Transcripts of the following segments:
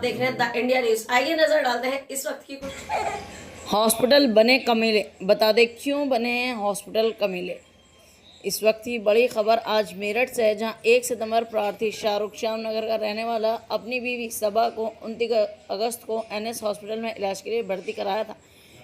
देख रहे हैं द इंडिया न्यूज। आइए नजर डालते हैं इस वक्त की कुछ। हॉस्पिटल बने कमीले, बता दें क्यों बने हैं हॉस्पिटल कमीले। इस वक्त की बड़ी खबर आज मेरठ से है, जहां 1 सितंबर प्रार्थी शाहरुख श्यामनगर का रहने वाला अपनी बीवी सबा को 29 अगस्त को एनएस हॉस्पिटल में इलाज के लिए भर्ती कराया था,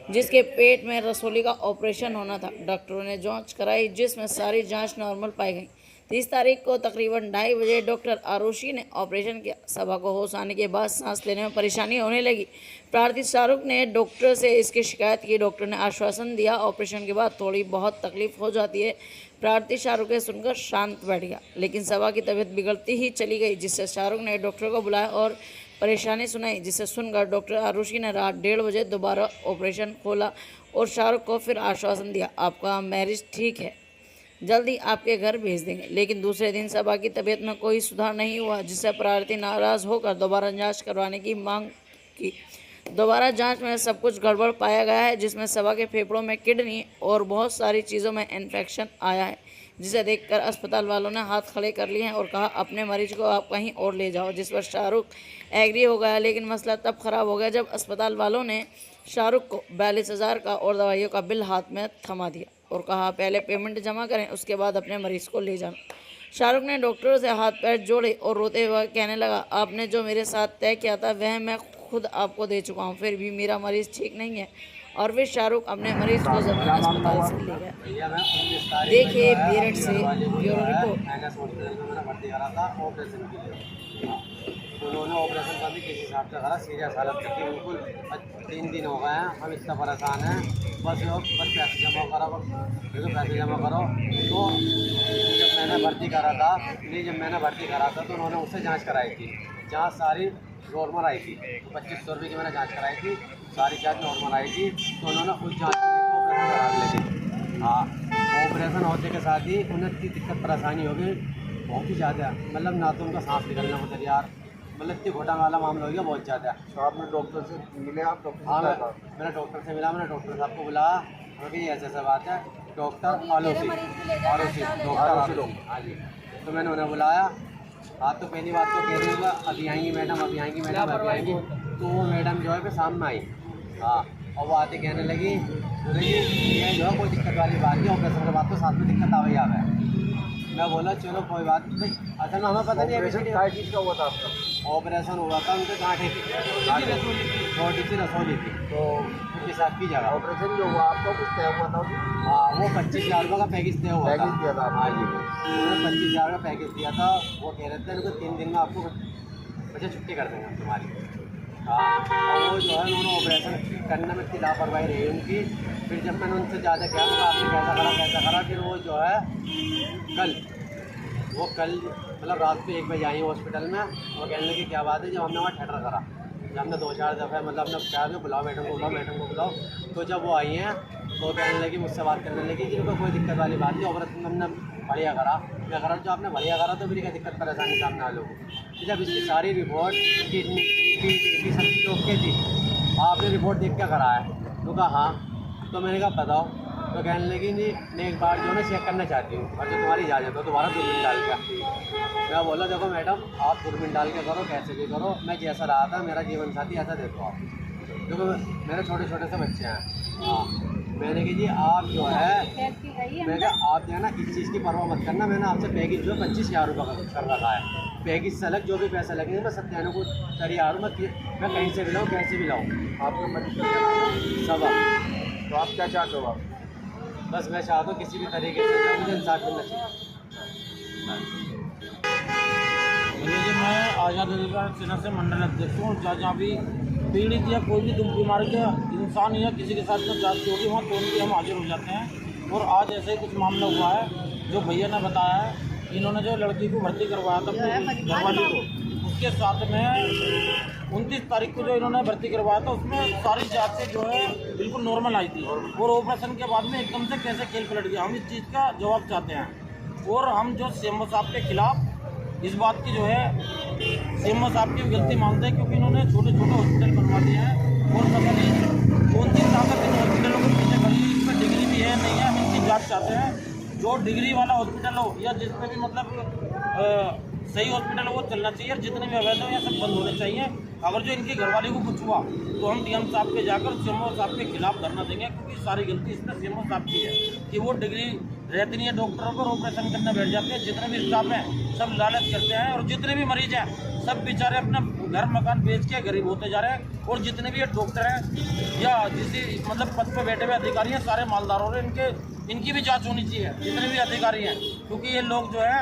जिसके पेट में रसोली का ऑपरेशन होना था। डॉक्टरों ने जांच कराई, जिसमें सारी जांच नॉर्मल पाई गई। 30 तारीख को तकरीबन 2:30 बजे डॉक्टर आरुषि ने ऑपरेशन किया। सबा को होश आने के बाद सांस लेने में परेशानी होने लगी। प्रार्थी शाहरुख ने डॉक्टर से इसकी शिकायत की। डॉक्टर ने आश्वासन दिया, ऑपरेशन के बाद थोड़ी बहुत तकलीफ हो जाती है। प्रार्थी शाहरुख के सुनकर शांत बैठ गया, लेकिन सबा की तबीयत बिगड़ती ही चली गई, जिससे शाहरुख ने डॉक्टर को बुलाया और परेशानी सुनाई, जिसे सुनकर डॉक्टर आरुषि ने रात 1:30 बजे दोबारा ऑपरेशन खोला और शाहरुख को फिर आश्वासन दिया, आपका मैरिज ठीक है, जल्दी आपके घर भेज देंगे। लेकिन दूसरे दिन सबा की तबीयत में कोई सुधार नहीं हुआ, जिससे प्रार्थी नाराज़ होकर दोबारा जांच करवाने की मांग की। दोबारा जांच में सब कुछ गड़बड़ पाया गया है, जिसमें सबा के फेफड़ों में किडनी और बहुत सारी चीज़ों में इन्फेक्शन आया है, जिसे देखकर अस्पताल वालों ने हाथ खड़े कर लिए हैं और कहा अपने मरीज को आप कहीं और ले जाओ, जिस पर शाहरुख एग्री हो गया। लेकिन मसला तब ख़राब हो गया जब अस्पताल वालों ने शाहरुख को 42,000 का और दवाइयों का बिल हाथ में थमा दिया और कहा पहले पेमेंट जमा करें, उसके बाद अपने मरीज को ले जाना। शाहरुख ने डॉक्टरों से हाथ पैर जोड़े और रोते हुए कहने लगा, आपने जो मेरे साथ तय किया था वह मैं खुद आपको दे चुका हूँ, फिर भी मेरा मरीज़ ठीक नहीं है। और फिर शाहरुख अपने मरीज़ को जमीन अस्पताल से ले गया। देखिए मेरठ से ब्यूरो रिपोर्ट। उन्होंने ऑपरेशन का भी किसी हिसाब से करा, सीरियस हालत थी बिल्कुल। 3 दिन हो गए हैं, हम इतना परेशान हैं। बस पैसे जमा करो, देखो पैसे जमा करो। तो जब मैंने भर्ती करा था तो उन्होंने उससे जांच कराई थी। जांच सारी नॉर्मल आई थी, तो 2500 रुपये की मैंने जांच कराई थी, सारी जांच नॉर्मल आई थी। तो उन्होंने उस जांच में ऑपरेशन करा लेते। हाँ, ऑपरेशन होने के साथ ही उन्हें इतनी दिक्कत परेशानी हो गई, बहुत ही ज़्यादा। मतलब ना तो उनका सांस निकलना होता यार, मतलब इतनी घोटा वाला मामला हो गया बहुत ज़्यादा। तो आपने डॉक्टर से मिले? आप डॉक्टर? हाँ, मैंने डॉक्टर से मिला, मैंने डॉक्टर साहब को बुलाया, क्योंकि ये ऐसा बात है। डॉक्टर आलोसी डॉक्टर, हाँ जी। तो मैंने उन्हें बुलाया। आप तो पहली बात तो कह रही होगा अभी आएंगी मैडम, अभी आएंगी मैडम, अभी आएंगी। तो वो मैडम जो है फिर सामने आई। हाँ, और वो आते कहने लगी ये जो है कोई दिक्कत वाली बात नहीं, ऑपरेशन के बाद तो साथ में दिक्कत आ गई। मैं बोला चलो कोई बात नहीं। असल में हमें पता नहीं है चीज़ का हुआ था आपका? ऑपरेशन हुआ था, उनके गांठे थी, छोटी सी रसोली थी, तो उनके साथ की जगह ऑपरेशन जो हुआ आपका कुछ तय हुआ था? हाँ, वो 25,000 रुपये का पैकेज तय हुआ था। दिया था? हाँ जी, उन्होंने 25,000 का पैकेज दिया था। वो कह रहे थे उनको 3 दिन में आपको बच्चे छुट्टी कर देंगे तुम्हारी। हाँ, और वो जो है उन्होंने ऑपरेशन करने में इतनी लापरवाही रही उनकी। फिर जब मैंने उनसे ज़्यादा किया तो आपने कैसा करा, फिर वो जो है कल मतलब रात को 1 बजे आई हॉस्पिटल में। वो कहने लगी क्या बात है, जब हमने वहाँ ठहरा करा, जब हमने 2-4 दफ़े मतलब अपने क्या बुलाओ मैडम को बुलाओ। तो जब वो आई हैं तो कहने लगी, मुझसे बात करने लगी कि उनको कोई दिक्कत वाली बात नहीं, ऑपरेशन हमने बढ़िया करा। मैं करा जो आपने बढ़िया करा तो फिर क्या दिक्कत परेशानी सामने आ लोगों। जब इसकी सारी रिपोर्ट किडनी सब चीज़ ओके थी, आपने रिपोर्ट देख क्या करा है? तो कहा हाँ। तो मैंने कहा बताओ। तो कहने लगी नहीं, मैं एक बार जो है चेक करना चाहती हूँ, और जो तुम्हारी इजाज़त हो दोबारा दूरबीन डाल के। मैं बोला देखो मैडम, आप दूरबीन डाल के करो, कैसे भी करो, मैं जैसा रहा था मेरा जीवन साथी ऐसा देखो आप। देखो मेरे छोटे छोटे से बच्चे हैं। हाँ, मैंने कहा जी आप जो है, मैंने कहा आप जो है ना इस चीज़ की परवाह मत करना। मैंने आपसे पैकेज जो है 25,000 रुपये का कर रखा है। पैकेज से अलग जो भी पैसा लगेंगे मैं सत्यानु को तैयार हूँ। मैं कहीं से भी लाऊँ, कैसे भी लाऊँ। आपको मरीज सब? तो आप क्या चाहते हो? आप बस मैं चाहता हूँ किसी भी तरीके से मुझे इंसाफ मिलना चाहिए। जी, मैं आज़ाद सेना से मंडल अध्यक्ष हूँ। जहाँ भी पीड़ित या कोई भी दुख बीमारी का इंसान या किसी के साथ में जांच होगी वहाँ तुरंत ही हम हाजिर हो जाते हैं। और आज ऐसे ही कुछ मामला हुआ है जो भैया ने बताया है। इन्होंने जो लड़की को भर्ती करवाया था घरवाली को, उसके साथ में 29 तारीख को जो इन्होंने भर्ती करवाया था उसमें सारी जाँचें जो है बिल्कुल नॉर्मल आई थी। और ऑपरेशन के बाद में एकदम से कैसे खेल पलट गया, हम इस चीज़ का जवाब चाहते हैं। और हम जो सीएमओ साहब के खिलाफ इस बात की जो है सीएमओ साहब की गलती मानते हैं, क्योंकि इन्होंने छोटे छोटे हॉस्पिटल बनवा दिए हैं और पता नहीं कौन सी ताकत इन हॉस्पिटलों के पीछे खड़ी, इसमें डिग्री भी है नहीं है, हम इनकी जाँच चाहते हैं। जो डिग्री वाला हॉस्पिटल हो या जिसमें भी मतलब सही हॉस्पिटल हो वो चलना चाहिए, और जितने भी अवैध हो ये सब बंद होने चाहिए। अगर जो इनकी घरवाली को कुछ हुआ तो हम डीएम साहब के जाकर सीएमओ साहब के खिलाफ धरना देंगे, क्योंकि सारी गलती इसमें सीएमओ साहब की है कि वो डिग्री रहती नहीं है डॉक्टरों पर, ऑपरेशन करने बैठ जाते हैं। जितने भी स्टाफ हैं सब लालच करते हैं, और जितने भी मरीज हैं सब बेचारे अपना घर मकान बेच के गरीब होते जा रहे हैं। और जितने भी ये डॉक्टर हैं या जिस मतलब पद पे बैठे हुए अधिकारी हैं सारे मालदार हो रहे हैं। इनकी भी जाँच होनी चाहिए, जितने भी अधिकारी हैं, क्योंकि ये लोग जो है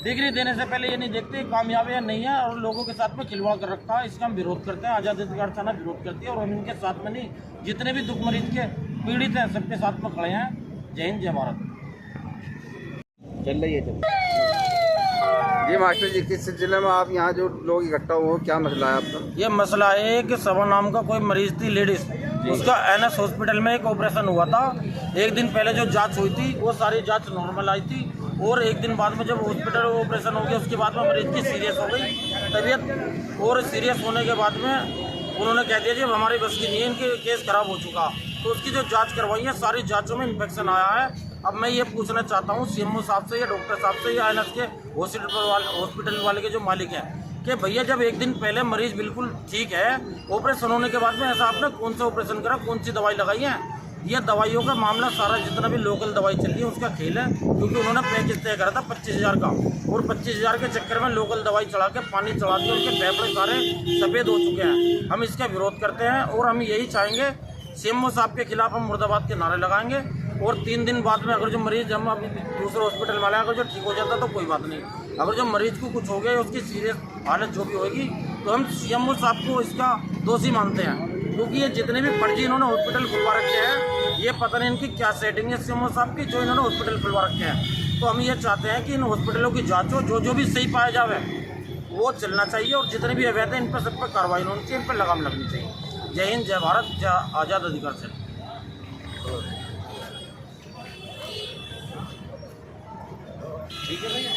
डिग्री देने से पहले ये नहीं देखते कामयाब है या नहीं है, और लोगों के साथ में खिलवाड़ कर रखा है। इसका हम विरोध करते हैं, आज़ाद अधिकार थाना विरोध करती है, और हम इनके साथ में नहीं, जितने भी दुख मरीज के पीड़ित हैं सबके साथ में खड़े हैं। जय हिंद, जय भारत। चल रही है जी मास्टर जी, किस सिलसिले में आप यहाँ जो लोग इकट्ठा हुए, क्या मसला है आपका? ये मसला है कि सबा नाम का कोई मरीज थी लेडीज, उसका एनएस हॉस्पिटल में एक ऑपरेशन हुआ था। एक दिन पहले जो जांच हुई थी वो सारी जांच नॉर्मल आई थी, और एक दिन बाद में जब हॉस्पिटल ऑपरेशन हो गया उसके बाद में मरीज की सीरियस हो गई तबीयत, और सीरियस होने के बाद में उन्होंने कह दिया जी हमारी बस की नहीं है, इनके केस खराब हो चुका। तो उसकी जो जांच करवाई है सारी जांचों में इन्फेक्शन आया है। अब मैं ये पूछना चाहता हूँ सीएमओ साहब से या डॉक्टर साहब से या एनएस के हॉस्पिटल वाले के जो मालिक हैं कि भैया जब एक दिन पहले मरीज बिल्कुल ठीक है, ऑपरेशन होने के बाद में ऐसा आपने कौन सा ऑपरेशन करा, कौन सी दवाई लगाई है? ये दवाइयों का मामला सारा जितना भी लोकल दवाई चल रही है उसका खेल है, क्योंकि उन्होंने पैकेज तय करा था 25,000 का, और 25,000 के चक्कर में लोकल दवाई चढ़ा के पानी चढ़ा के उनके फेफड़े सारे सफ़ेद हो चुके हैं। हम इसका विरोध करते हैं, और हम यही चाहेंगे सीएमओ साहब के खिलाफ हम मुर्दाबाद के नारे लगाएंगे। और 3 दिन बाद में अगर जो मरीज हम अभी दूसरे हॉस्पिटल वाले अगर जो ठीक हो जाता तो कोई बात नहीं, अगर जो मरीज को कुछ हो गया उसकी सीरियस हालत जो भी होगी तो हम सीएमओ साहब को इसका दोषी मानते हैं, क्योंकि ये जितने भी फर्जी इन्होंने हॉस्पिटल खुलवा रखे हैं, ये पता नहीं इनकी क्या सेटिंग है सीएमओ साहब की जो इन्होंने हॉस्पिटल खुलवा रखे हैं। तो हम ये चाहते हैं कि इन हॉस्पिटलों की जाँच हो, जो भी सही पाया जावे वो चलना चाहिए, और जितने भी अवैध हैं इन पर सब पर कार्रवाई होनी चाहिए, इन पर लगाम लगनी चाहिए। जय हिंद, जय भारत, जय आज़ाद अधिकार से। ठीक है भैया।